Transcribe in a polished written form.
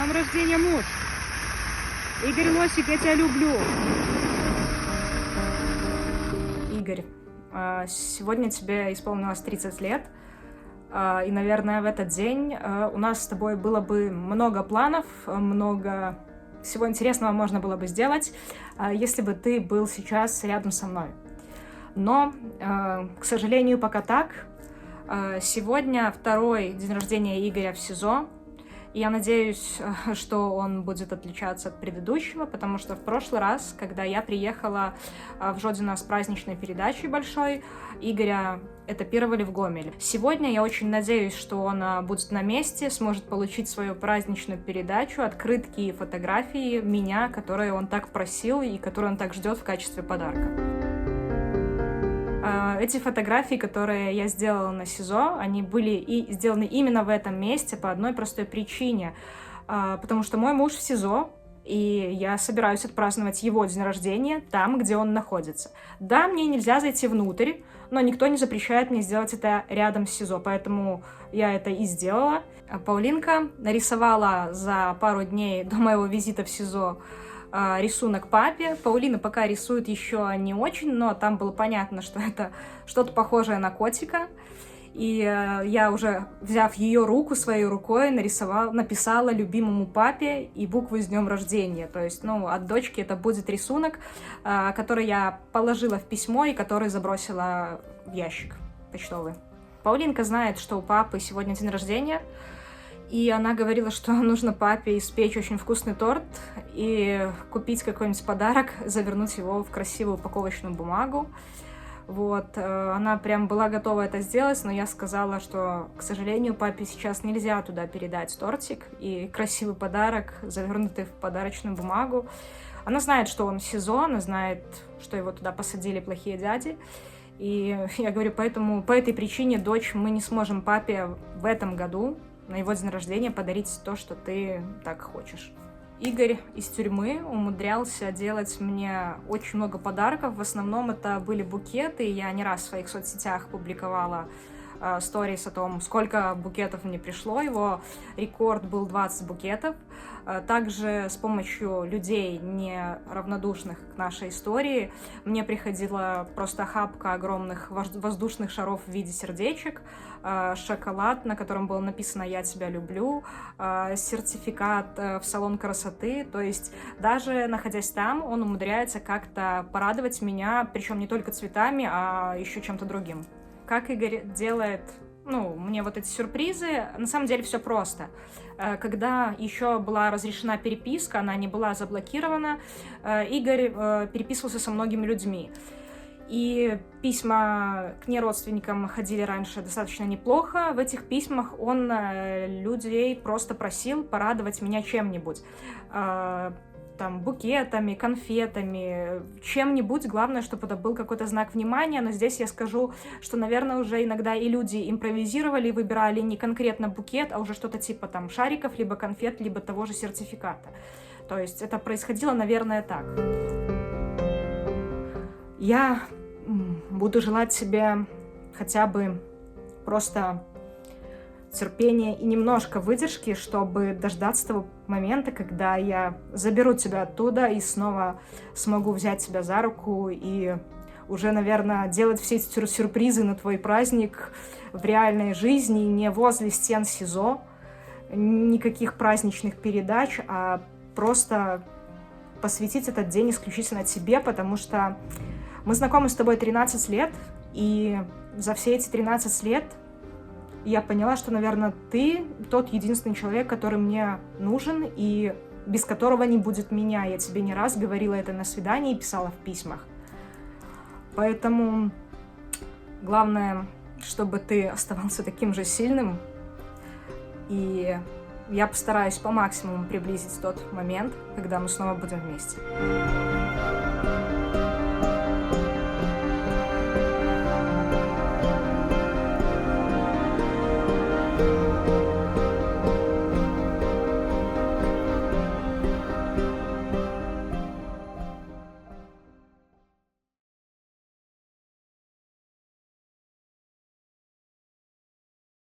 днем рождения, муж! Игорь Лосик, я тебя люблю! Игорь, сегодня тебе исполнилось 30 лет, и, наверное, в этот день у нас с тобой было бы много планов, много всего интересного можно было бы сделать, если бы ты был сейчас рядом со мной. Но, к сожалению, пока так. Сегодня второй день рождения Игоря в СИЗО. И я надеюсь, что он будет отличаться от предыдущего, потому что в прошлый раз, когда я приехала в Жодино с праздничной передачей большой, Игоря этапировали в Гомеле. Сегодня я очень надеюсь, что он будет на месте, сможет получить свою праздничную передачу, открытки и фотографии меня, которые он так просил и которые он так ждет в качестве подарка. Эти фотографии, которые я сделала на СИЗО, они были сделаны именно в этом месте по одной простой причине. Потому что мой муж в СИЗО, и я собираюсь отпраздновать его день рождения там, где он находится. Да, мне нельзя зайти внутрь, но никто не запрещает мне сделать это рядом с СИЗО, поэтому я это и сделала. Паулинка нарисовала за пару дней до моего визита в СИЗО рисунок папе. Паулина пока рисует еще не очень, но там было понятно, что это что-то похожее на котика. И я уже, взяв ее руку своей рукой, написала любимому папе и буквы «С днем рождения». То есть, от дочки это будет рисунок, который я положила в письмо и который забросила в ящик почтовый. Паулинка знает, что у папы сегодня день рождения, и она говорила, что нужно папе испечь очень вкусный торт и купить какой-нибудь подарок, завернуть его в красивую упаковочную бумагу. Она прям была готова это сделать, но я сказала, что, к сожалению, папе сейчас нельзя туда передать тортик и красивый подарок, завернутый в подарочную бумагу. Она знает, что он в СИЗО, она знает, что его туда посадили плохие дяди. И я говорю, поэтому по этой причине, дочь, мы не сможем папе в этом году на его день рождения подарить то, что ты так хочешь. Игорь из тюрьмы умудрялся делать мне очень много подарков. В основном это были букеты. Я не раз в своих соцсетях публиковала сторис о том, сколько букетов мне пришло. Его рекорд был 20 букетов. Также с помощью людей, не равнодушных к нашей истории, мне приходила просто охапка огромных воздушных шаров в виде сердечек, шоколад, на котором было написано «Я тебя люблю», сертификат в салон красоты. То есть даже находясь там, он умудряется как-то порадовать меня, причем не только цветами, а еще чем-то другим. Как Игорь делает, мне эти сюрпризы, на самом деле все просто. Когда еще была разрешена переписка, она не была заблокирована, Игорь переписывался со многими людьми. И письма к неродственникам ходили раньше достаточно неплохо. В этих письмах он людей просто просил порадовать меня чем-нибудь. Букетами, конфетами, чем-нибудь. Главное, чтобы это был какой-то знак внимания. Но здесь я скажу, что, наверное, уже иногда и люди импровизировали, выбирали не конкретно букет, а уже что-то типа шариков, либо конфет, либо того же сертификата. То есть это происходило, наверное, так. Я буду желать себе хотя бы просто терпения и немножко выдержки, чтобы дождаться того момента, когда я заберу тебя оттуда и снова смогу взять тебя за руку и уже, наверное, делать все эти сюрпризы на твой праздник в реальной жизни, не возле стен СИЗО, никаких праздничных передач, а просто посвятить этот день исключительно тебе, потому что мы знакомы с тобой 13 лет, и за все эти 13 лет я поняла, что, наверное, ты тот единственный человек, который мне нужен, и без которого не будет меня. Я тебе не раз говорила это на свидании и писала в письмах. Поэтому главное, чтобы ты оставался таким же сильным, и я постараюсь по максимуму приблизить тот момент, когда мы снова будем вместе.